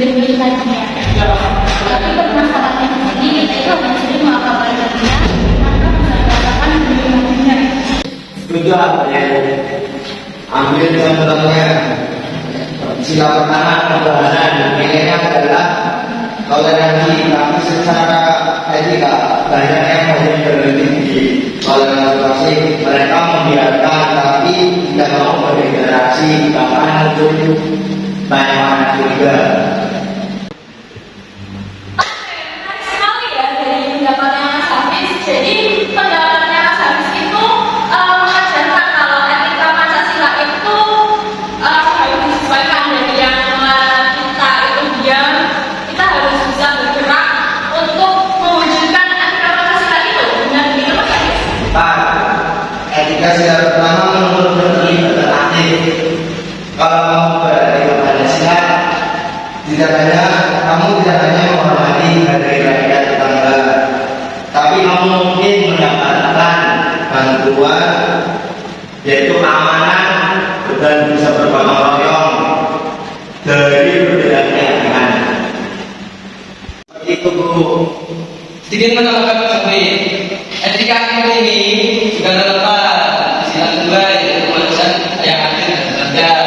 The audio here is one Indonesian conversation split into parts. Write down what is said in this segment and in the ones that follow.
demi dia. Tapi permasalahan di sini kita itu hanya sering mengabaikan dia tanpa mengatakan demi dia. Setuju apa ya? Ambil contohnya sila pertama pembahasan nilainya adalah toleransi, tapi secara etika banyak yang masih berhenti di toleransi. Mereka membiarkan tapi tidak mau berinteraksi, bahkan muncul banyak anak juga. Sekali ya dari pendapatnya Mas Hafiz. Jadi pendapatnya Mas Hafiz itu mengajarkan kalau etika Pancasila itu harus disesuaikan dari yang kita itu diam. Kita harus bisa bergerak untuk mewujudkan etika Pancasila itu. Benar begitu Mas Hafiz? Pak, etika sila pertama menurut terlibat aktif. Kalau mau beretika Pancasila, kamu tidak hanya menghormati hari raya tetangga, tapi kamu mungkin mendapatkan bantuan, yaitu amanah dan bisa bergotong royong dari perbedaan keyakinan. Itu Bu. Sedikit menambahkan Mas Hafiz, etika ini juga terletak di sila kedua yaitu kemanusiaan yang adil dan beradab.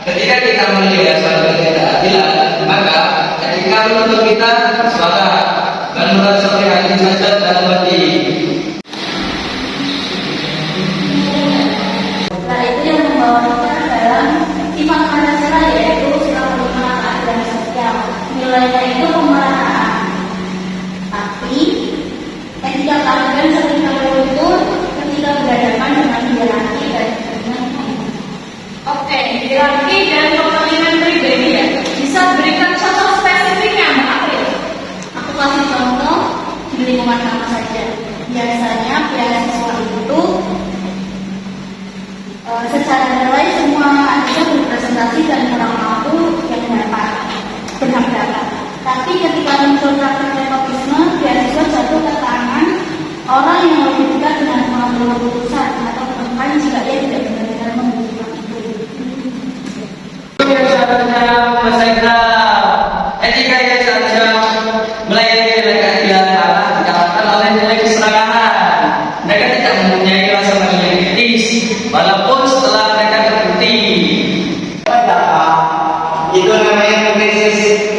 Ketika kita menilai suatu ketidakadilan, maka etika menuntut kita bersuara dan menurut seperti hadis saja dan mati. Nah, itu yang membawa kita dalam sifat Pancasila, yaitu sila kelima keadilan sosial. Nilainya itu pemerataan. Tapi etika keadilan seringkali luntur ketika berhadapan dengan hierarki dan kepentingan. Oke, hierarki dan kepentingan pribadi ya. Bisa berikan contoh spesifiknya Mbak April? Aku kasih contoh di lingkungan kamu saja. Biasanya beasiswa itu secara nilai semua mahasiswa berpresentasi dan kurang mampu yang berhak dapat. Tapi ketika muncul praktek nepotisme, beasiswa jatuh ke tangan orang yang lebih dekat dengan pengambil keputusan atau bahkan jika dia tidak benar-benar membutuhkan itu. Yang seharusnya menyelesaikan etika yang seharusnya melayani nilai keadilan dikalahkan oleh nilai keserakahan. Mereka tidak mempunyai rasa nilai kritis, walaupun setelah mereka terbukti. Itu namanya krisis